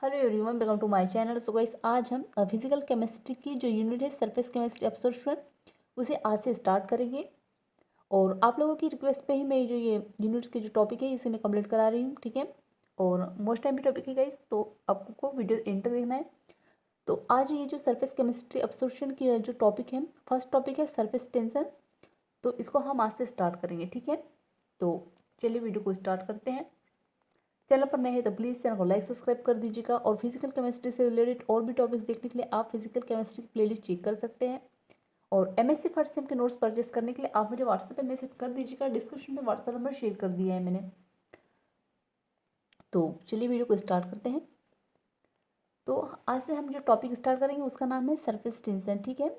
Hello everyone, welcome to my channel. So guys, आज हम physical chemistry की जो यूनिट है सरफेस केमिस्ट्री एब्जॉर्प्शन उसे आज से स्टार्ट करेंगे। और आप लोगों की रिक्वेस्ट पे ही मैं जो ये यूनिट्स के जो टॉपिक है इसे मैं कंप्लीट करा रही हूँ, ठीक है। और मोस्ट टाइम भी टॉपिक है गाइस, तो आपको वीडियो एंड तक देखना है। तो आज ये जो सरफेस केमिस्ट्री एब्जॉर्प्शन की जो टॉपिक है, फर्स्ट टॉपिक है सरफेस टेंशन। तो इसको हम आज से स्टार्ट करेंगे, ठीक है। तो चलिए वीडियो को स्टार्ट करते हैं। चैनल पर नए हैं तो प्लीज़ चैनल को लाइक सब्सक्राइब कर दीजिएगा। और फिजिकल केमिस्ट्री से रिलेटेड और भी टॉपिक्स देखने के लिए आप फिजिकल केमिस्ट्री की प्लेलिस्ट चेक कर सकते हैं। और एमएससी फर्स्ट सेम के नोट्स परचेस करने के लिए आप मुझे व्हाट्सएप पे मैसेज कर दीजिएगा। डिस्क्रिप्शन में व्हाट्सएप नंबर शेयर कर दिया है मैंने। तो चलिए वीडियो को स्टार्ट करते हैं। तो आज से हम जो टॉपिक स्टार्ट करेंगे उसका नाम है सरफेस टेंशन, ठीक है।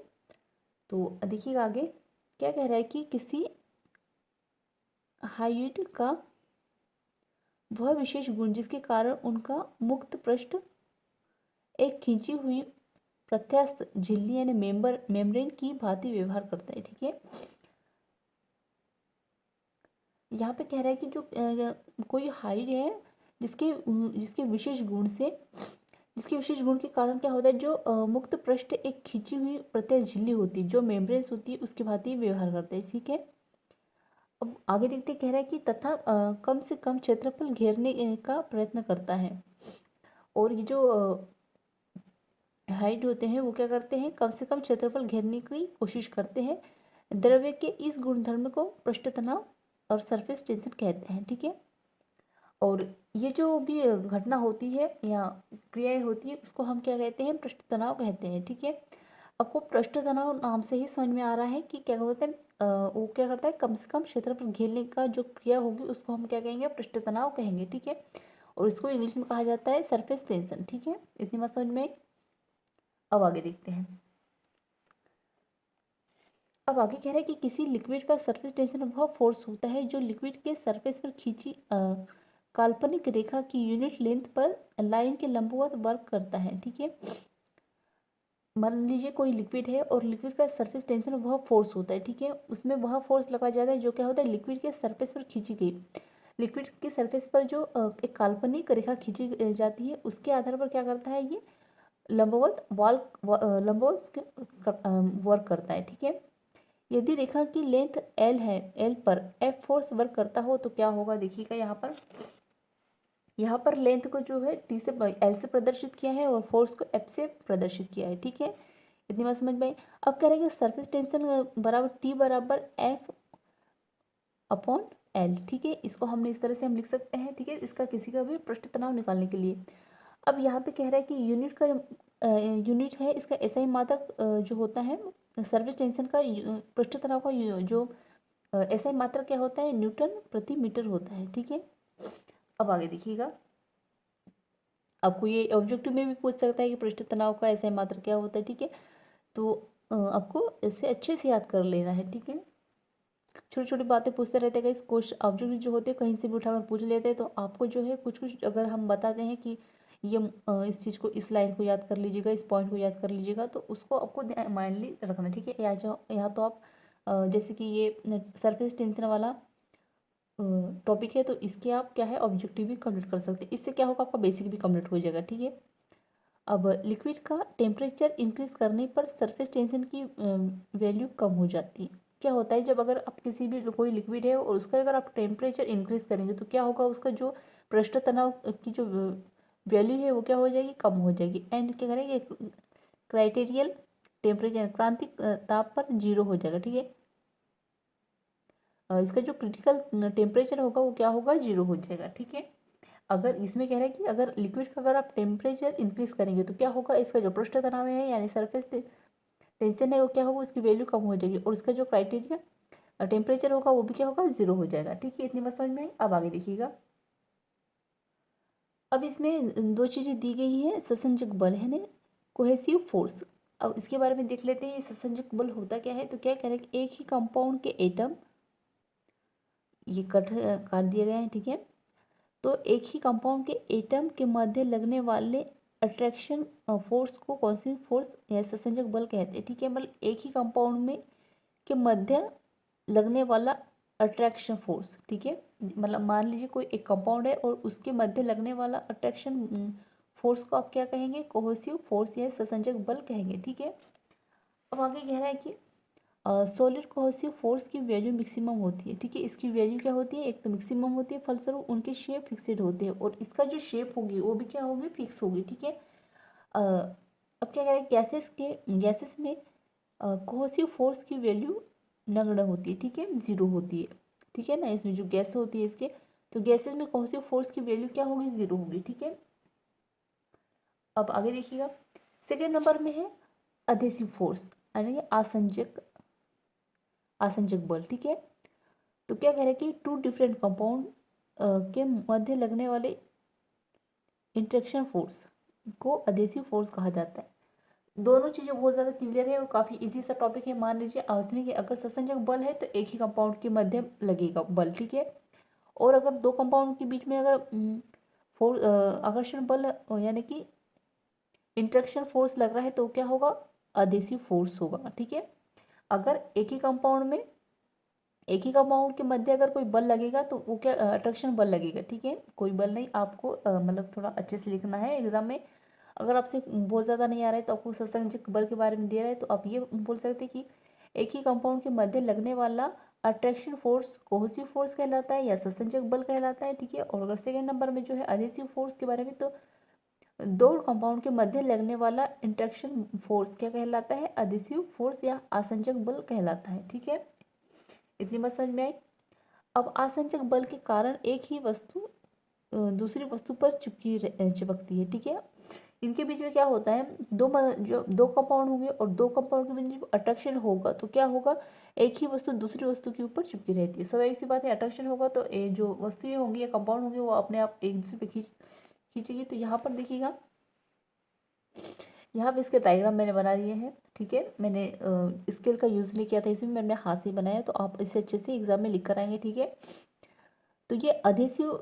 तो देखिएगा आगे क्या कह रहा है कि किसी हाइट का वह विशेष गुण जिसके कारण उनका मुक्त पृष्ठ एक खींची हुई प्रत्यास्थ झिल्ली यानी मेम्ब्रेन की भांति व्यवहार करता है, ठीक है। यहाँ पे कह रहा है कि जो कोई हाइट है जिसके जिसके विशेष गुण से जिसके विशेष गुण के कारण क्या होता है, जो मुक्त पृष्ठ एक खींची हुई प्रत्यास्थ झिल्ली होती है जो मेम्ब्रेन्स होती है उसकी भांति व्यवहार करता है, ठीक है। अब आगे देखते कह रहा है कि तथा कम से कम क्षेत्रफल घेरने का प्रयत्न करता है। और ये जो हाइट होते हैं वो क्या करते हैं, कम से कम क्षेत्रफल घेरने की कोशिश करते हैं। द्रव्य के इस गुणधर्म को पृष्ठ तनाव और सरफेस टेंशन कहते हैं, ठीक है। और ये जो भी घटना होती है या क्रियाएं होती है उसको हम क्या कहते हैं, पृष्ठ तनाव कहते हैं, ठीक है। आपको पृष्ठ तनाव नाम से ही समझ में आ रहा है कि क्या होता है, वो क्या करता है, कम से कम क्षेत्रफल घेरने का जो क्रिया होगी उसको हम क्या कहेंगे, पृष्ठ तनाव कहेंगे, ठीक है। और इसको इंग्लिश में कहा जाता है सरफेस टेंशन, ठीक है। इतनी बात समझ में आई। अब आगे देखते हैं। अब आगे कह रहा है कि किसी लिक्विड का सरफेस टेंशन वह फोर्स होता है जो लिक्विड के सरफेस पर खींची काल्पनिक रेखा की यूनिट लेंथ पर लाइन के लंबवत वर्क करता है, ठीक है। मान लीजिए कोई लिक्विड है और लिक्विड का सरफेस टेंशन वह फोर्स होता है, ठीक है। उसमें वह फोर्स लगा जाता है जो क्या होता है, लिक्विड के सरफेस पर खींची गई लिक्विड के सरफेस पर जो एक काल्पनिक रेखा खींची जाती है उसके आधार पर क्या करता है, ये लंबवत लंबवत वर्क करता है, ठीक है। यदि रेखा की लेंथ एल है, एल पर एफ फोर्स वर्क करता हो तो क्या होगा, देखिएगा यहाँ पर लेंथ को जो है टी से एल से प्रदर्शित किया है और फोर्स को एफ से प्रदर्शित किया है, ठीक है। इतनी बात समझ में आई। अब कह रहे हैं कि सरफेस टेंशन बराबर टी बराबर एफ अपॉन एल, ठीक है। इसको हमने इस तरह से हम लिख सकते हैं, ठीक है, इसका किसी का भी पृष्ठ तनाव निकालने के लिए। अब यहाँ पे कह रहा है कि यूनिट है इसका एसआई मात्रक जो होता है सरफेस टेंशन का पृष्ठ तनाव का जो एसआई मात्रक क्या होता है, न्यूटन प्रति मीटर होता है, ठीक है। अब आगे देखिएगा, आपको ये ऑब्जेक्टिव में भी पूछ सकता है कि पृष्ठ तनाव का एसआई मात्रक क्या होता है, ठीक है। तो आपको इसे अच्छे से याद कर लेना है, ठीक है। छोटी छोटी बातें पूछते रहते हैं, इस क्वेश्चन ऑब्जेक्टिव जो होते हैं कहीं से भी उठाकर पूछ लेते हैं। तो आपको जो है कुछ कुछ अगर हम बताते हैं कि ये इस चीज़ को, इस लाइन को याद कर लीजिएगा, इस पॉइंट को याद कर लीजिएगा, तो उसको आपको माइंडली रखना, ठीक है। यहाँ तो आप जैसे कि ये सरफेस टेंशन वाला टॉपिक है तो इसके आप क्या है, ऑब्जेक्टिव भी कंप्लीट कर सकते हैं। इससे क्या होगा, आपका बेसिक भी कंप्लीट हो जाएगा, ठीक है। अब लिक्विड का टेम्परेचर इंक्रीज करने पर सरफेस टेंशन की वैल्यू कम हो जाती है। क्या होता है, जब अगर आप किसी भी कोई लिक्विड है और उसका अगर आप टेम्परेचर इंक्रीज करेंगे तो क्या होगा, उसका जो पृष्ठ तनाव की जो वैल्यू है वो क्या हो जाएगी, कम हो जाएगी। एंड क्या करेंगे, क्राइटेरियल टेम्परेचर क्रांतिक ताप पर जीरो हो जाएगा, ठीक है। इसका जो क्रिटिकल टेम्परेचर होगा वो क्या होगा, जीरो हो जाएगा, ठीक है। अगर इसमें कह रहा है कि अगर लिक्विड का अगर आप टेम्परेचर इंक्रीज करेंगे तो क्या होगा, इसका जो पृष्ठ तनाव है यानी सरफेस टेंशन है वो क्या होगा, उसकी वैल्यू कम हो जाएगी और इसका जो क्राइटेरिया टेम्परेचर होगा वो भी क्या होगा, जीरो हो जाएगा, ठीक है। इतनी बात समझ में आई। अब आगे देखिएगा, अब इसमें दो चीज़ें दी गई हैं, ससंजक बल है ना, कोहेसिव फोर्स। अब इसके बारे में देख लेते हैं, ये ससंजक बल होता क्या है। तो क्या कह रहे हैं कि एक ही कंपाउंड के एटम, ये काट दिए गए हैं, ठीक है। तो एक ही कंपाउंड के एटम के मध्य लगने वाले अट्रैक्शन फोर्स को कौन सी फोर्स या ससंजक बल कहते हैं, ठीक है। मतलब एक ही कंपाउंड में के मध्य लगने वाला अट्रैक्शन फोर्स, ठीक है। मतलब मान लीजिए कोई एक कंपाउंड है और उसके मध्य लगने वाला अट्रैक्शन फोर्स को आप क्या कहेंगे, कोहेसिव फोर्स या ससंजक बल कहेंगे। ठीक है, अब आगे कह रहा है कि सॉलिड कोहेसिव फोर्स की वैल्यू मैक्सिमम होती है। ठीक है, इसकी वैल्यू क्या होती है, एक तो मैक्सिमम होती है, फलस्वरूप उनके शेप फिक्सेड होते हैं और इसका जो शेप होगी वो भी क्या होगी, फिक्स होगी। ठीक है, अब क्या कह रहे हैं, गैसेस में कोहेसिव फोर्स की वैल्यू नगण्य होती है। ठीक है, जीरो होती है। ठीक है ना, इसमें जो गैस होती है इसके, तो गैसेस में कोहेसिव फोर्स की वैल्यू क्या होगी, जीरो होगी। ठीक है, अब आगे देखिएगा, सेकेंड नंबर में है अधेसिव फोर्स, यानी आसंजक बल। ठीक है, तो क्या कह रहे हैं कि टू डिफरेंट कंपाउंड के मध्य लगने वाले इंटरेक्शन फोर्स को अधेसिव फोर्स कहा जाता है। दोनों चीज़ें बहुत ज़्यादा क्लियर है और काफ़ी इजी सा टॉपिक है। मान लीजिए इसमें कि अगर ससंजक बल है तो एक ही कंपाउंड के मध्य लगेगा बल। ठीक है, और अगर दो कंपाउंड के बीच में अगर आकर्षण बल यानी कि इंटरेक्शन फोर्स लग रहा है तो क्या होगा, अधेसिव फोर्स होगा। ठीक है, अगर एक ही कंपाउंड के मध्य अगर कोई बल लगेगा तो वो क्या, अट्रैक्शन बल लगेगा। ठीक है, कोई बल नहीं, आपको मतलब थोड़ा अच्छे से लिखना है एग्जाम में। अगर आपसे बहुत ज़्यादा नहीं आ रहा है तो आपको ससंजक बल के बारे में दे रहा है तो आप ये बोल सकते हैं कि एक ही कंपाउंड के मध्य लगने वाला अट्रैक्शन फोर्स कोहेसिव फोर्स कहलाता है या ससंजक बल कहलाता है। ठीक है, और अगर सेकेंड नंबर में जो है अधेसिव फोर्स के बारे में, तो दो कंपाउंड के मध्य लगने वाला इंट्रैक्शन फोर्स क्या कहलाता है, अधेसिव फोर्स या आसंजक बल कहलाता है। ठीक है, इतनी बात समझ में आई। अब आसंजक बल के कारण एक ही वस्तु दूसरी वस्तु पर चिपकती है। ठीक है, इनके बीच में क्या होता है, जो दो कंपाउंड होंगे और दो कंपाउंड के बीच में अट्रैक्शन होगा तो क्या होगा, एक ही वस्तु दूसरी वस्तु के ऊपर चिपकी रहती है। स्वाभाविक सी बात है, अट्रैक्शन होगा तो जो वस्तुएं होंगी या कंपाउंड होंगे वो अपने आप एक दूसरे पे खींचेगी। तो यहाँ पर देखिएगा, यहाँ पे इसके डायग्राम मैंने बना दिए हैं। ठीक है, मैंने स्केल का यूज़ नहीं किया था इसमें, मैंने हाथ से बनाया, तो आप इसे अच्छे से एग्जाम में लिख कर आएंगे। ठीक है, तो ये अधेसिव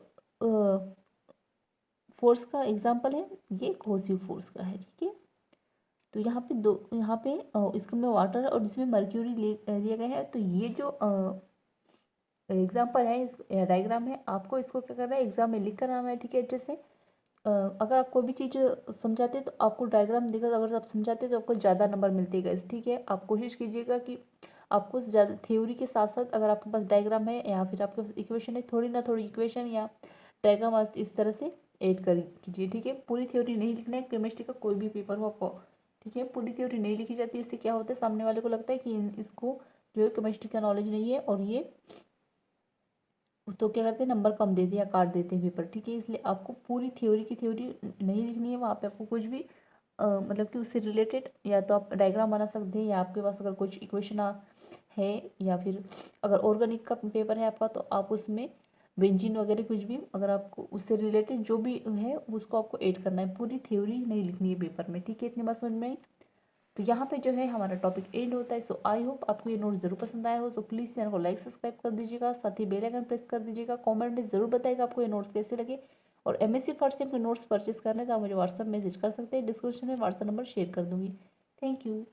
फोर्स का एग्जाम्पल है, ये कोहेसिव फोर्स का है। ठीक है, तो यहाँ पे इसके में वाटर और इसमें मर्क्यूरी लिया गया है। तो ये जो एग्जाम्पल है, इस डायग्राम है, आपको इसको क्या करना है, एग्जाम में लिख कर आना है। ठीक है, अच्छे से अगर आप कोई भी चीज़ समझाते हैं तो आपको डायग्राम देकर, अगर आप समझाते हैं तो आपको ज़्यादा नंबर मिलते हैं। ठीक है, आप कोशिश कीजिएगा कि आपको ज़्यादा थ्योरी के साथ साथ अगर आपके पास डायग्राम है या फिर आपके पास इक्वेशन है, थोड़ी ना थोड़ी इक्वेशन या डायग्राम इस तरह से ऐड कर कीजिए। ठीक है, पूरी थ्योरी नहीं लिखना है, केमिस्ट्री का कोई भी पेपर हो आपको। ठीक है, पूरी थ्योरी नहीं लिखी जाती, इससे क्या होता है, सामने वाले को लगता है कि इसको जो है केमिस्ट्री का नॉलेज नहीं है और ये तो क्या करते हैं, नंबर कम देते हैं या काट देते हैं पेपर। ठीक है, इसलिए आपको पूरी थ्योरी की थ्योरी नहीं लिखनी है, वहाँ पे आपको कुछ भी मतलब कि उससे रिलेटेड या तो आप डायग्राम बना सकते हैं या आपके पास अगर कुछ इक्वेशन है या फिर अगर ऑर्गेनिक का पेपर है आपका तो आप उसमें बेंजीन वगैरह कुछ भी अगर आपको उससे रिलेटेड जो भी है उसको आपको ऐड करना है, पूरी थ्योरी नहीं लिखनी है पेपर में। ठीक है, इतनी बात समझ में आई। तो यहाँ पे जो है हमारा टॉपिक एंड होता है। सो आई होप आपको ये नोट जरूर पसंद आया हो। सो प्लीज़ चैनल को लाइक सब्सक्राइब कर दीजिएगा, साथ ही बेल आइकन प्रेस कर दीजिएगा। कमेंट में ज़रूर बताइएगा आपको ये नोट्स कैसे लगे। और एमएससी फर्स्ट सेम के नोट्स परचेस करने तो आप मुझे व्हाट्सअप मैसेज कर सकते हैं, डिस्क्रिप्शन में व्हाट्सअप नंबर शेयर कर दूँगी। Thank you.